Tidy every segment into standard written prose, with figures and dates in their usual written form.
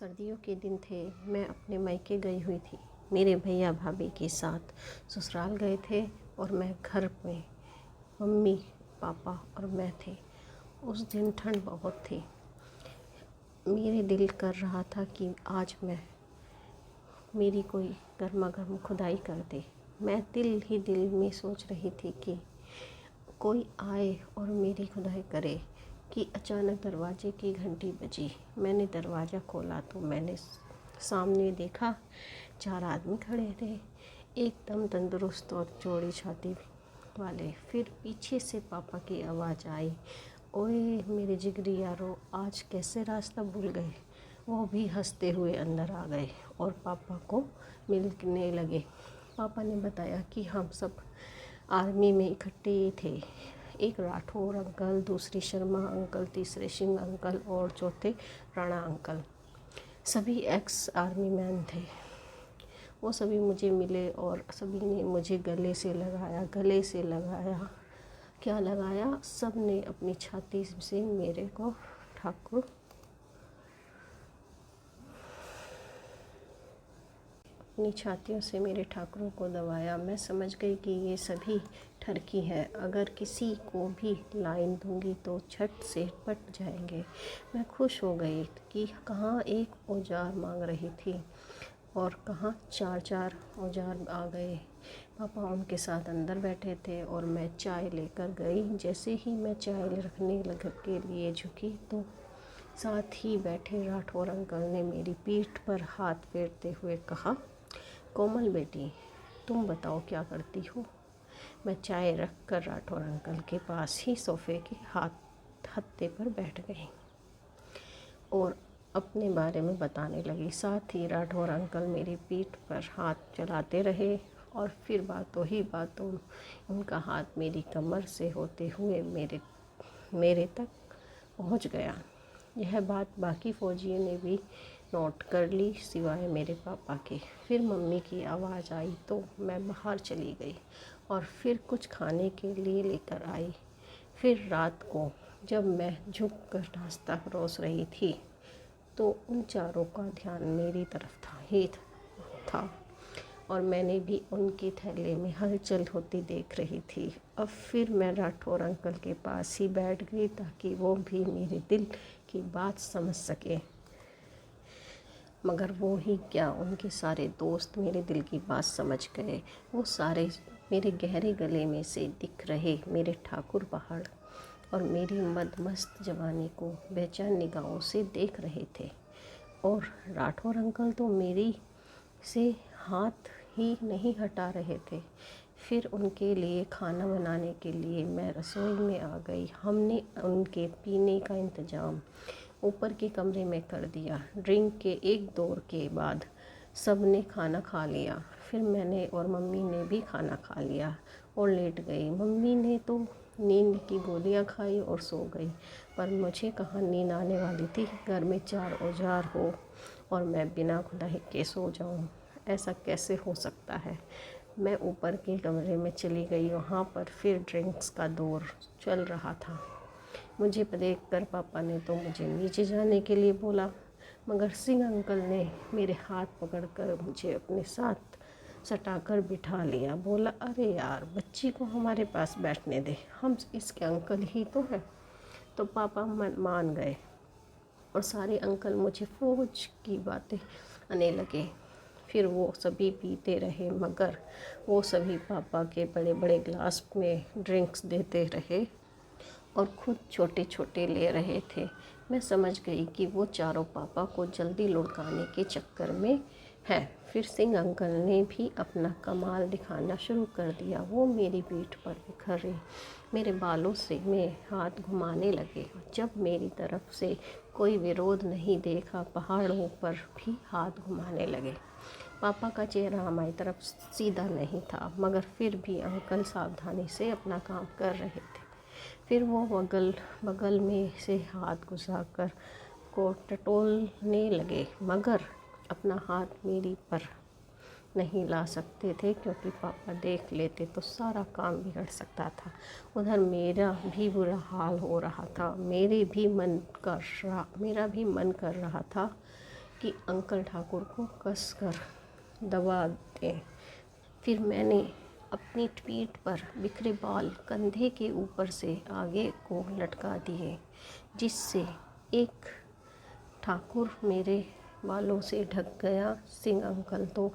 सर्दियों के दिन थे। मैं अपने मायके गई हुई थी। मेरे भैया भाभी के साथ ससुराल गए थे और मैं घर में मम्मी पापा और मैं थे। उस दिन ठंड बहुत थी। मेरे दिल कर रहा था कि आज मेरी कोई गर्मा गर्म खुदाई कर दे। मैं दिल ही दिल में सोच रही थी कि कोई आए और मेरी खुदाई करे कि अचानक दरवाजे की घंटी बजी। मैंने दरवाज़ा खोला तो मैंने सामने देखा 4 आदमी खड़े थे, एकदम तंदुरुस्त और चौड़ी छाती वाले। फिर पीछे से पापा की आवाज़ आई, ओए मेरे जिगरी यारो, आज कैसे रास्ता भूल गए। वो भी हंसते हुए अंदर आ गए और पापा को मिलने लगे। पापा ने बताया कि हम सब आर्मी में इकट्ठे थे। एक राठौर अंकल, दूसरे शर्मा अंकल, तीसरे सिंह अंकल और चौथे राणा अंकल। सभी एक्स आर्मी मैन थे। वो सभी मुझे मिले और सभी ने मुझे गले से लगाया। क्या लगाया? सब ने अपनी छाती से मेरे को ठाकुर अपनी छातियों से मेरे ठाकुरों को दबाया। मैं समझ गई कि ये सभी ठरकी है। अगर किसी को भी लाइन दूंगी तो झट से पट जाएंगे। मैं खुश हो गई कि कहाँ एक औजार मांग रही थी और कहाँ 4 औजार आ गए। पापा उनके साथ अंदर बैठे थे और मैं चाय लेकर गई। जैसे ही मैं चाय रखने के लिए झुकी तो साथ ही बैठे राठौर अंकल ने मेरी पीठ पर हाथ फेरते हुए कहा, कोमल बेटी, तुम बताओ क्या करती हो। मैं चाय रख कर राठौर अंकल के पास ही सोफे के हत्थे पर बैठ गई और अपने बारे में बताने लगी। साथ ही राठौर अंकल मेरी पीठ पर हाथ चलाते रहे और फिर बातों ही बातों उनका हाथ मेरी कमर से होते हुए मेरे तक पहुंच गया। यह बात बाकी फौजियों ने भी नोट कर ली, सिवाय मेरे पापा के। फिर मम्मी की आवाज़ आई तो मैं बाहर चली गई और फिर कुछ खाने के लिए लेकर आई। फिर रात को जब मैं झुक कर नाश्ता परोस रही थी तो उन चारों का ध्यान मेरी तरफ था और मैंने भी उनके थैले में हलचल होती देख रही थी। अब फिर मैं राठौर अंकल के पास ही बैठ गई ताकि वो भी मेरे दिल की बात समझ सके। मगर वो ही क्या, उनके सारे दोस्त मेरे दिल की बात समझ गए। वो सारे मेरे गहरे गले में से दिख रहे मेरे ठाकुर पहाड़ और मेरी मदमस्त जवानी को बेचैन निगाहों से देख रहे थे। और राठौर अंकल तो मेरी से हाथ ही नहीं हटा रहे थे। फिर उनके लिए खाना बनाने के लिए मैं रसोई में आ गई। हमने उनके पीने का इंतज़ाम ऊपर के कमरे में कर दिया। ड्रिंक के एक दौर के बाद सब ने खाना खा लिया। फिर मैंने और मम्मी ने भी खाना खा लिया और लेट गई। मम्मी ने तो नींद की गोलियां खाई और सो गई, पर मुझे कहाँ नींद आने वाली थी। घर में 4 औजार हो और मैं बिना खुदाई के सो जाऊं, ऐसा कैसे हो सकता है। मैं ऊपर के कमरे में चली गई। वहाँ पर फिर ड्रिंक्स का दौर चल रहा था। मुझे देख कर पापा ने तो मुझे नीचे जाने के लिए बोला, मगर सिंह अंकल ने मेरे हाथ पकड़कर मुझे अपने साथ सटाकर बिठा लिया। बोला, अरे यार, बच्ची को हमारे पास बैठने दे, हम इसके अंकल ही तो हैं। तो पापा मान गए और सारे अंकल मुझे फौज की बातें आने लगे। फिर वो सभी पीते रहे, मगर वो सभी पापा के बड़े बड़े ग्लास में ड्रिंक्स देते रहे और खुद छोटे छोटे ले रहे थे। मैं समझ गई कि वो चारों पापा को जल्दी लुढ़काने के चक्कर में हैं। फिर सिंह अंकल ने भी अपना कमाल दिखाना शुरू कर दिया। वो मेरी पीठ पर बिखरे मेरे बालों से में हाथ घुमाने लगे। जब मेरी तरफ से कोई विरोध नहीं देखा, पहाड़ों पर भी हाथ घुमाने लगे। पापा का चेहरा हमारी तरफ सीधा नहीं था, मगर फिर भी अंकल सावधानी से अपना काम कर रहे थे। फिर वो बगल में से हाथ घुसाकर को टटोलने लगे, मगर अपना हाथ मेरी पर नहीं ला सकते थे, क्योंकि पापा देख लेते तो सारा काम बिगड़ सकता था। उधर मेरा भी बुरा हाल हो रहा था। मेरा भी मन कर रहा था कि अंकल ठाकुर को कसकर दबा दें। फिर मैंने अपनी पीठ पर बिखरे बाल कंधे के ऊपर से आगे को लटका दिए, जिससे एक ठाकुर मेरे बालों से ढक गया। सिंह अंकल तो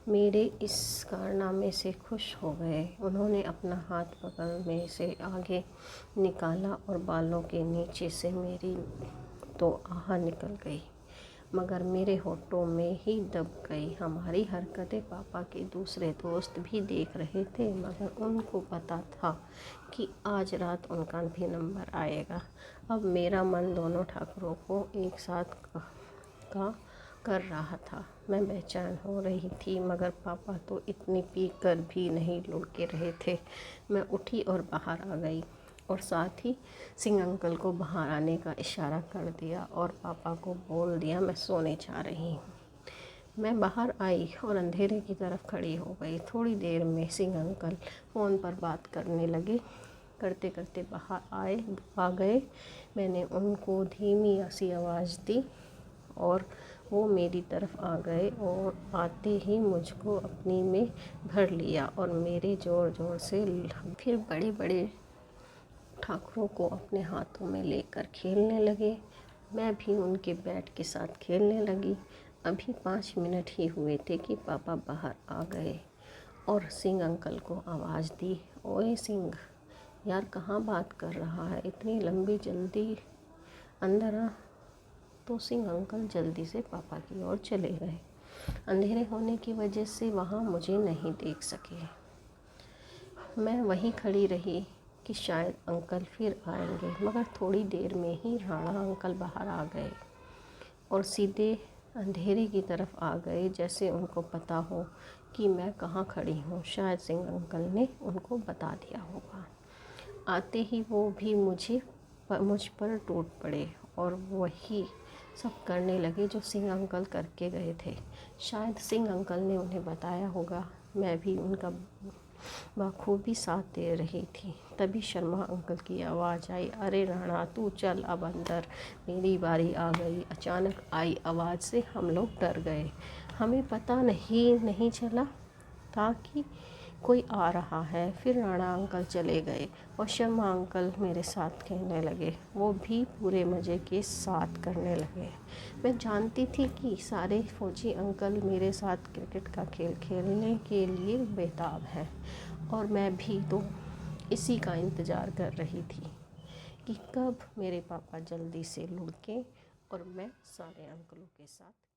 मेरे इस कारनामे से खुश हो गए। उन्होंने अपना हाथ बगल में से आगे निकाला और बालों के नीचे से मेरी तो आह निकल गई, मगर मेरे होठों में ही दब गई। हमारी हरकतें पापा के दूसरे दोस्त भी देख रहे थे, मगर उनको पता था कि आज रात उनका भी नंबर आएगा। अब मेरा मन दोनों ठाकुरों को एक साथ का कर रहा था। मैं बेचैन हो रही थी, मगर पापा तो इतनी पी कर भी नहीं लुढ़के रहे थे। मैं उठी और बाहर आ गई और साथ ही सिंह अंकल को बाहर आने का इशारा कर दिया और पापा को बोल दिया मैं सोने जा रही हूँ। मैं बाहर आई और अंधेरे की तरफ खड़ी हो गई। थोड़ी देर में सिंह अंकल फ़ोन पर बात करने लगे। करते करते बाहर आ गए। मैंने उनको धीमी सी आवाज़ दी और वो मेरी तरफ आ गए और आते ही मुझको अपनी में भर लिया और मेरे ज़ोर ज़ोर से फिर बड़े बड़े ठाकुरों को अपने हाथों में लेकर खेलने लगे। मैं भी उनके बैट के साथ खेलने लगी। अभी 5 मिनट ही हुए थे कि पापा बाहर आ गए और सिंह अंकल को आवाज़ दी, ओए सिंह यार, कहाँ बात कर रहा है, इतनी लंबी जल्दी अंदर आ। तो सिंह अंकल जल्दी से पापा की ओर चले गए। अंधेरे होने की वजह से वहाँ मुझे नहीं देख सके। मैं वहीं खड़ी रही कि शायद अंकल फिर आएंगे, मगर थोड़ी देर में ही राणा अंकल बाहर आ गए और सीधे अंधेरे की तरफ आ गए, जैसे उनको पता हो कि मैं कहाँ खड़ी हूँ। शायद सिंह अंकल ने उनको बता दिया होगा। आते ही वो भी मुझ पर टूट पड़े और वही सब करने लगे जो सिंह अंकल करके गए थे। शायद सिंह अंकल ने उन्हें बताया होगा। मैं भी उनका बखूबी साथ दे रही थी। तभी शर्मा अंकल की आवाज़ आई, अरे राणा तू चल अब अंदर, मेरी बारी आ गई। अचानक आई आवाज़ से हम लोग डर गए। हमें पता नहीं चला था कि कोई आ रहा है। फिर राणा अंकल चले गए और शर्मा अंकल मेरे साथ खेलने लगे। वो भी पूरे मज़े के साथ करने लगे। मैं जानती थी कि सारे फौजी अंकल मेरे साथ क्रिकेट का खेल खेलने के लिए बेताब हैं और मैं भी तो इसी का इंतज़ार कर रही थी कि कब मेरे पापा जल्दी से लुढ़कें और मैं सारे अंकलों के साथ